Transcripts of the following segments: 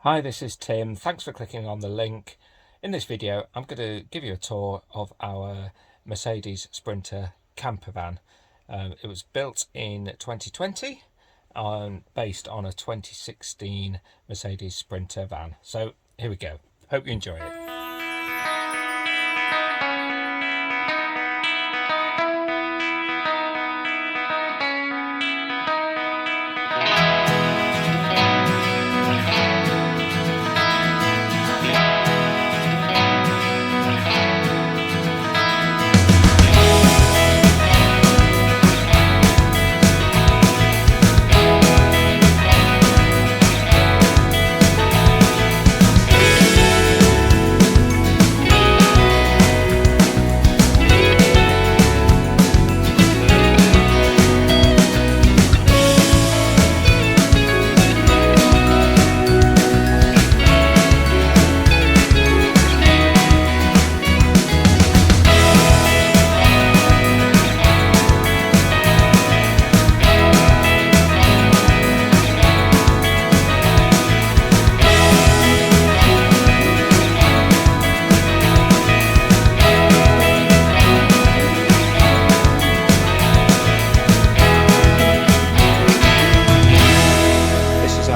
Hi, this is Tim. Thanks for clicking on the link. In this video, I'm going to give you a tour of our Mercedes Sprinter camper van. It was built in 2020 based on a 2016 Mercedes Sprinter van. So here we go. Hope you enjoy it.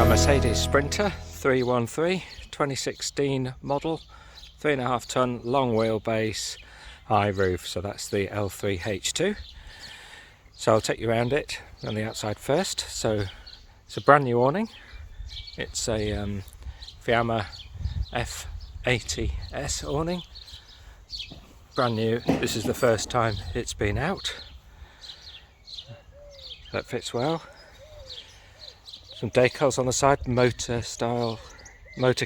Mercedes Sprinter 313 2016 model, 3.5 ton, long wheelbase, high roof. So that's the L3H2. So I'll take you around it on the outside first. So it's a brand new awning. It's a Fiamma F80S awning, brand new. This is the first time it's been out. That fits well. Some decals on the side, motor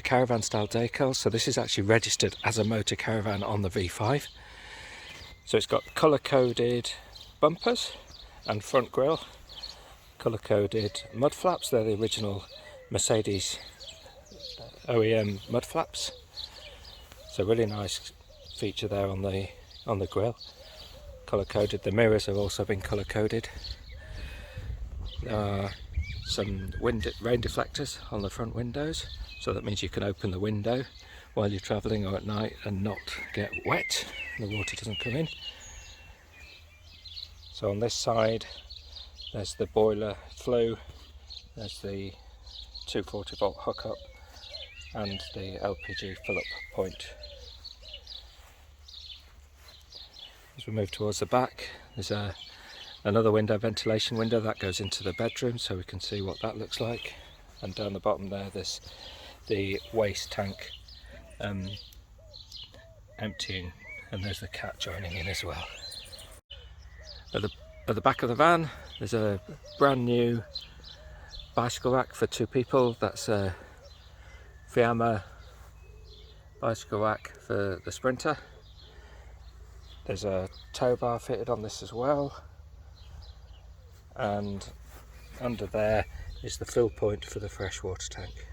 caravan style decals. So this is actually registered as a motor caravan on the V5. So it's got colour coded bumpers and front grille, colour coded mud flaps. They're the original Mercedes OEM mud flaps. So really nice feature there on the grille. Colour coded. The mirrors have also been colour coded. Some rain deflectors on the front windows, so that means you can open the window while you're travelling or at night and not get wet, the water doesn't come in. So on this side there's the boiler flue, there's the 240 volt hookup and the LPG fill up point. As we move towards the back, there's another window, ventilation window, that goes into the bedroom, so we can see what that looks like. And down the bottom there's the waste tank emptying, and there's the cat joining in as well. At the back of the van there's a brand new bicycle rack for 2 people. That's a Fiamma bicycle rack for the Sprinter. There's a tow bar fitted on this as well. And under there is the fill point for the freshwater tank.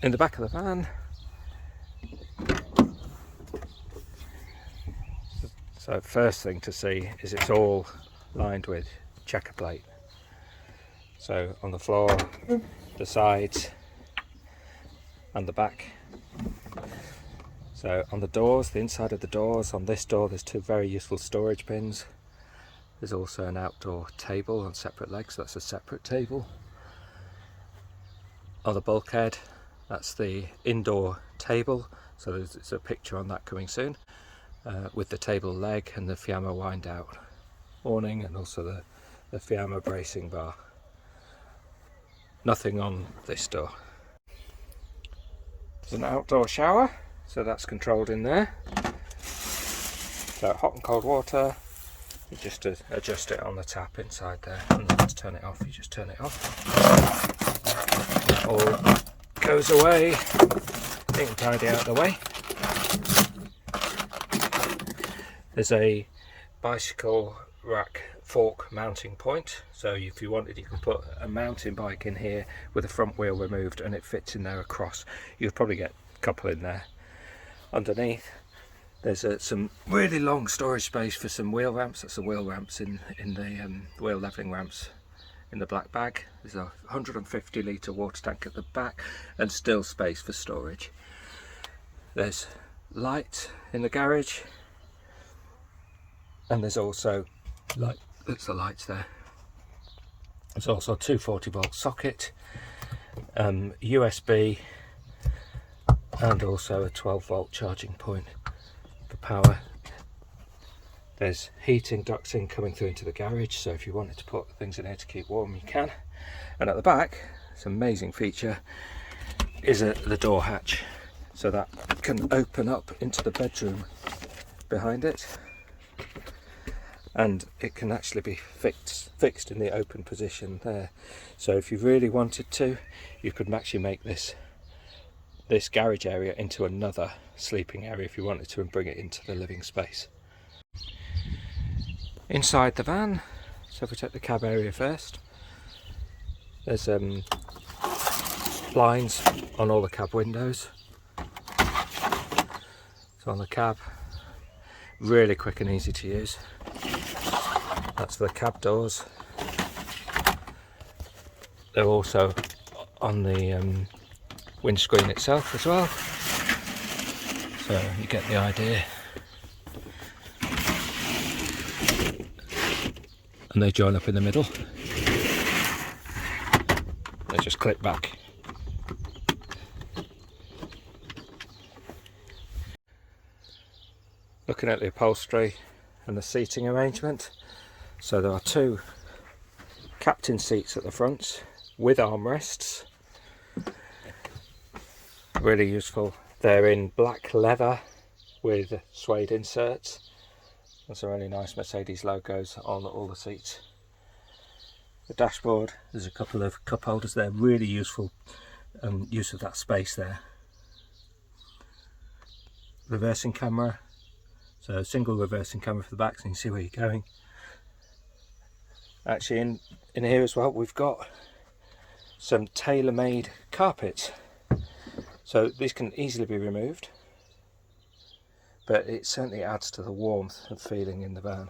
In the back of the van, so first thing to see is it's all lined with checker plate. So on the floor, the sides and the back. So on the doors, the inside of the doors, on this door there's 2 very useful storage bins. There's also an outdoor table on separate legs, that's a separate table. On the bulkhead, that's the indoor table, so there's a picture on that coming soon, with the table leg and the Fiamma wind out awning, and also the Fiamma bracing bar. Nothing on this door. There's an outdoor shower, so that's controlled in there. So hot and cold water. You just adjust it on the tap inside there, and then to turn it off, you just turn it off. It all goes away, neat and tidy out of the way. There's a bicycle rack fork mounting point, so if you wanted you can put a mountain bike in here with the front wheel removed and it fits in there across. You'd probably get a couple in there. Underneath there's some really long storage space for some wheel ramps. That's the wheel ramps in the wheel leveling ramps in the black bag. There's a 150 litre water tank at the back and still space for storage. There's light in the garage, and there's also light. That's the lights there. There's also a 240 volt socket, USB, and also a 12 volt charging point for power. There's heating ducting coming through into the garage, so if you wanted to put things in here to keep warm, you can. And at the back, this amazing feature is the door hatch, so that can open up into the bedroom behind it, and it can actually be fixed in the open position there. So if you really wanted to, you could actually make this garage area into another sleeping area if you wanted to, and bring it into the living space. Inside the van, so if we take the cab area first, there's blinds on all the cab windows. So on the cab, really quick and easy to use. That's for the cab doors. They're also on the windscreen itself as well, so you get the idea. And they join up in the middle. They just clip back. Looking at the upholstery and the seating arrangement, so there are two captain seats at the front with armrests. Really useful. They're in black leather with suede inserts. There's some really nice Mercedes logos on all the seats. The dashboard, there's a couple of cup holders there, really useful use of that space there. Reversing camera, so single reversing camera for the back so you can see where you're going. Actually in here as well we've got some tailor-made carpets, so these can easily be removed, but it certainly adds to the warmth and feeling in the van.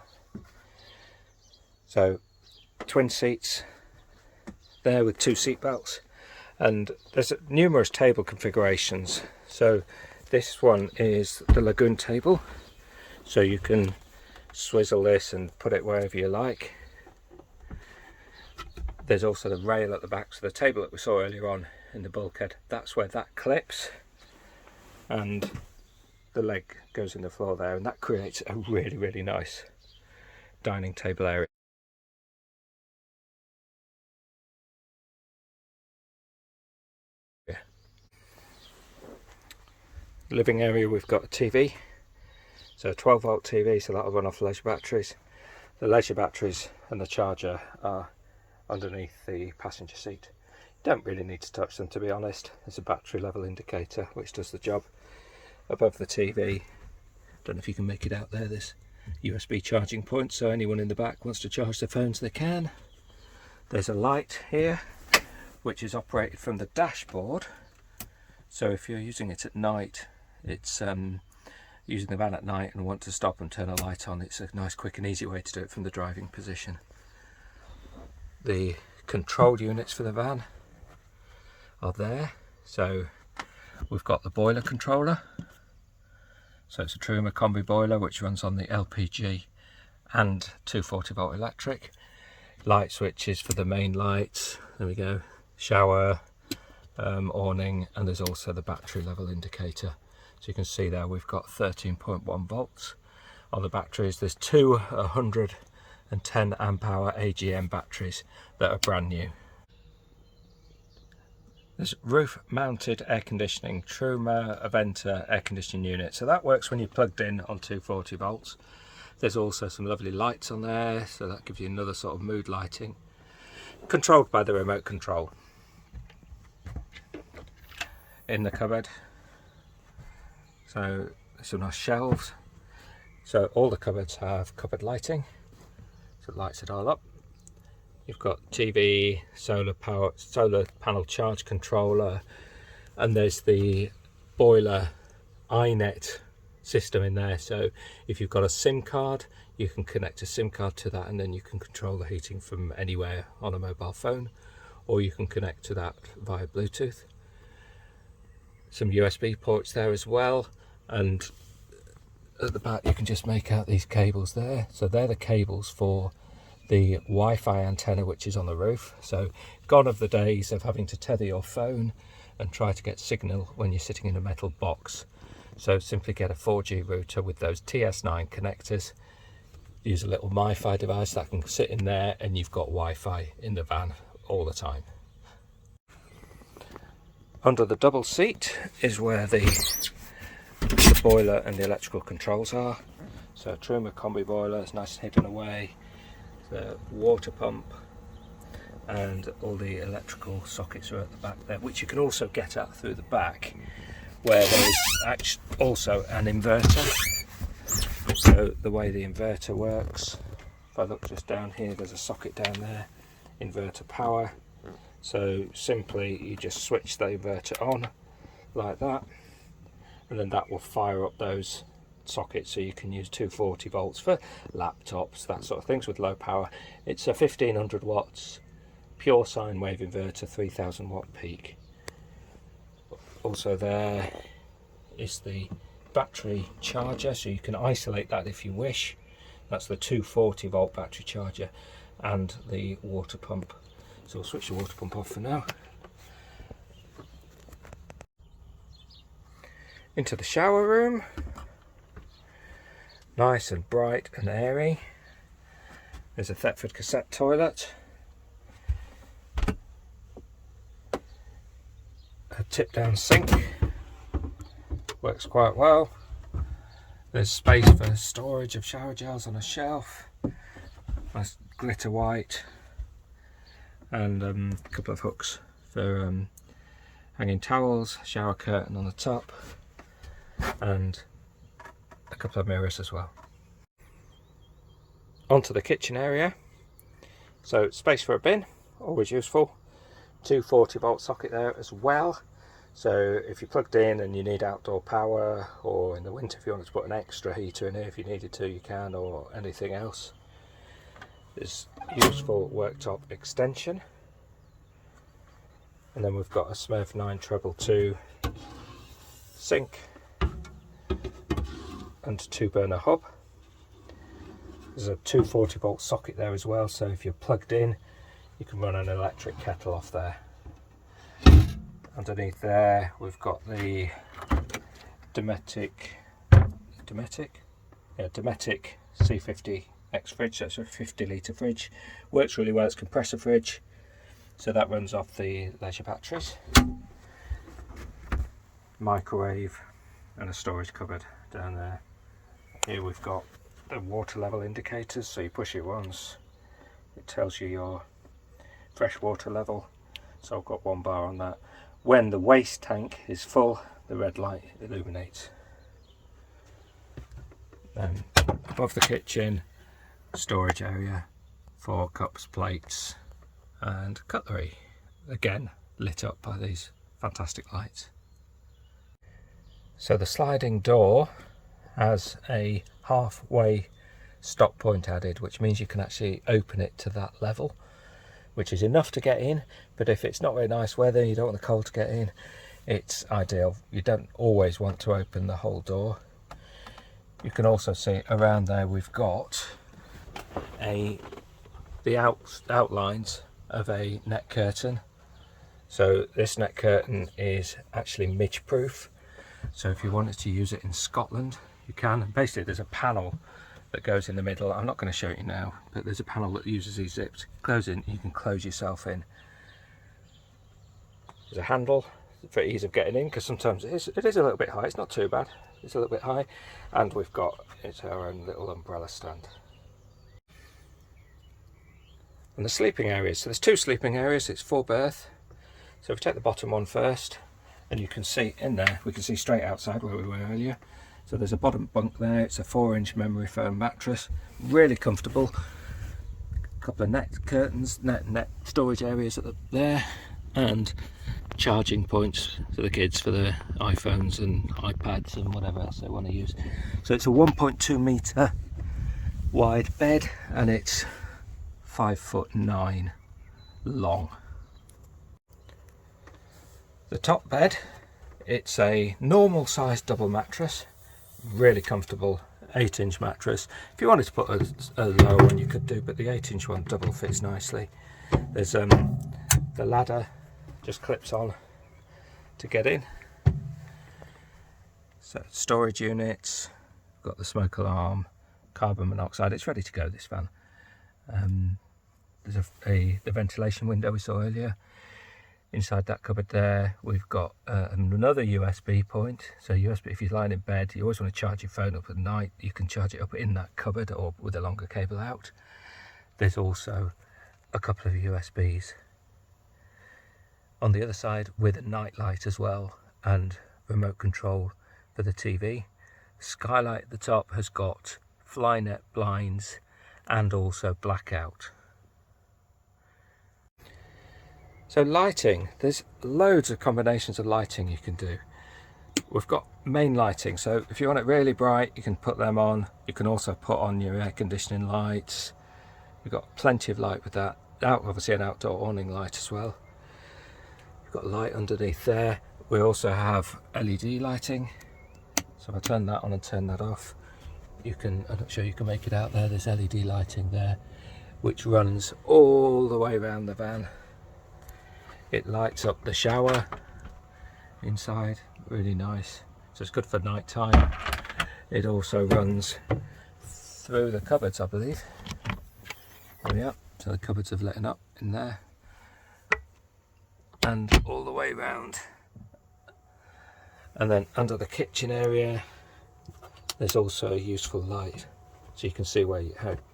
So twin seats there with two seat belts, and there's numerous table configurations. So this one is the Lagoon table, so you can swizzle this and put it wherever you like. There's also the rail at the back, so the table that we saw earlier on in the bulkhead, that's where that clips, and the leg goes in the floor there, and that creates a really nice dining table area. Living area, we've got a TV, so a 12 volt TV, so that'll run off leisure batteries. The leisure batteries and the charger are underneath the passenger seat. You don't really need to touch them, to be honest. There's a battery level indicator which does the job. Above the TV, don't know if you can make it out there, there's USB charging point, so anyone in the back wants to charge their phones, they can. There's a light here which is operated from the dashboard, so if you're using it at night, it's using the van at night and want to stop and turn a light on, it's a nice quick and easy way to do it from the driving position. The control units for the van are there, so we've got the boiler controller. So it's a Truma combi boiler which runs on the LPG and 240 volt electric. Light switches for the main lights, there we go, shower, awning, and there's also the battery level indicator. So you can see there we've got 13.1 volts on the batteries. There's two 110 amp hour AGM batteries that are brand new. There's roof mounted air conditioning, Truma Aventa air conditioning unit. So that works when you're plugged in on 240 volts. There's also some lovely lights on there, so that gives you another sort of mood lighting. Controlled by the remote control. In the cupboard, so there's some nice shelves. So all the cupboards have cupboard lighting, so it lights it all up. You've got TV, solar panel charge controller, and there's the boiler iNet system in there. So if you've got a SIM card, You can connect a SIM card to that, and then you can control the heating from anywhere on a mobile phone, or you can connect to that via Bluetooth. Some USB ports there as well, and at the back you can just make out these cables there. So they're the cables for the Wi-Fi antenna which is on the roof. So gone are the days of having to tether your phone and try to get signal when you're sitting in a metal box. So simply get a 4G router with those TS9 connectors, use a little Wi-Fi device that can sit in there, and you've got Wi-Fi in the van all the time. Under the double seat is where the boiler and the electrical controls are. So Truma combi boiler is nice and hidden away, the water pump, and all the electrical sockets are at the back there, which you can also get at through the back, where there is also an inverter. So the way the inverter works, if I look just down here, there's a socket down there, inverter power. So simply you just switch the inverter on like that, and then that will fire up those sockets, so you can use 240 volts for laptops, that sort of things with low power. It's a 1500 watts pure sine wave inverter, 3000 watt peak. Also there is the battery charger, so you can isolate that if you wish. That's the 240 volt battery charger, and the water pump. So we'll switch the water pump off for now. Into the shower room. Nice and bright and airy. There's a Thetford cassette toilet. A tip down sink. Works quite well. There's space for storage of shower gels on a shelf. Nice glitter white. And a couple of hooks for hanging towels, shower curtain on the top, and a couple of mirrors as well. Onto the kitchen area. So space for a bin, always useful. 240 volt socket there as well. So if you're plugged in and you need outdoor power, or in the winter if you wanted to put an extra heater in here, if you needed to you can, or anything else. There's useful worktop extension, and then we've got a Smurf 9 treble 2 sink and 2-burner hob. There's a 240 volt socket there as well, so if you're plugged in you can run an electric kettle off there. Underneath there we've got the Dometic C50 X fridge, so it's a 50 litre fridge. Works really well, it's compressor fridge, so that runs off the leisure batteries. Microwave and a storage cupboard down there. Here we've got the water level indicators, so you push it once, it tells you your fresh water level, so I've got 1 bar on that. When the waste tank is full, the red light illuminates. Above the kitchen, storage area for cups, plates and cutlery, again lit up by these fantastic lights. So the sliding door has a halfway stop point added, which means you can actually open it to that level, which is enough to get in, but if it's not very nice weather, you don't want the cold to get in, it's ideal. You don't always want to open the whole door. You can also see around there we've got the outlines of a net curtain. So this net curtain is actually midge proof, so if you wanted to use it in Scotland you can. Basically there's a panel that goes in the middle. I'm not going to show you now, but there's a panel that uses these zips. Close in, you can close yourself in. There's a handle for ease of getting in, because sometimes it is a little bit high. It's not too bad, it's a little bit high. And we've got, it's our own little umbrella stand. And the sleeping areas, so there's 2 sleeping areas, it's 4 berth. So if we take the bottom one first, and you can see in there, we can see straight outside where we were earlier. So there's a bottom bunk there, it's a 4-inch memory foam mattress, really comfortable. A couple of net curtains, net storage areas there, and charging points for the kids for their iPhones and iPads and whatever else they want to use. So it's a 1.2 metre wide bed, and it's 5'9" long. The top bed, it's a normal sized double mattress, really comfortable 8-inch mattress. If you wanted to put a lower one you could do, but the 8-inch one double fits nicely. There's the ladder just clips on to get in. So storage units, got the smoke alarm, carbon monoxide, it's ready to go, this van. There's the ventilation window we saw earlier. Inside that cupboard there, we've got another USB point. So USB, if you're lying in bed, you always want to charge your phone up at night. You can charge it up in that cupboard or with a longer cable out. There's also a couple of USBs on the other side with a night light as well, and remote control for the TV. Skylight at the top has got flynet blinds and also blackout. So lighting, there's loads of combinations of lighting you can do. We've got main lighting, so if you want it really bright you can put them on. You can also put on your air conditioning lights. You've got plenty of light with that. Obviously an outdoor awning light as well. You've got light underneath there. We also have LED lighting. So if I turn that on and turn that off, you can, I'm not sure you can make it out there, there's LED lighting there, which runs all the way around the van. It lights up the shower inside, really nice. So it's good for night time. It also runs through the cupboards, I believe. There we are. So the cupboards have lit up in there. And all the way around. And then under the kitchen area, there's also a useful light. So you can see where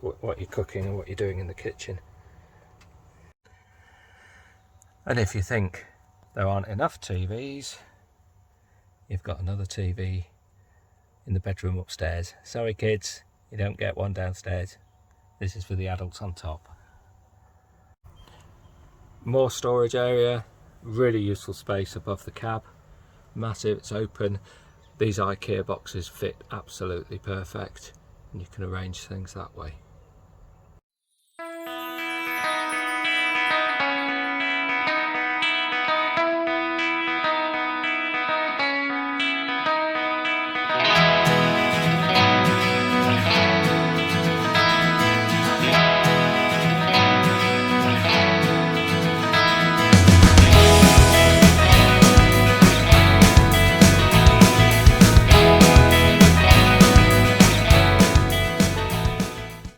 what you're cooking and what you're doing in the kitchen. And if you think there aren't enough TVs, you've got another TV in the bedroom upstairs. Sorry kids, you don't get one downstairs. This is for the adults on top. More storage area, really useful space above the cab. Massive, it's open. These IKEA boxes fit absolutely perfect, and you can arrange things that way.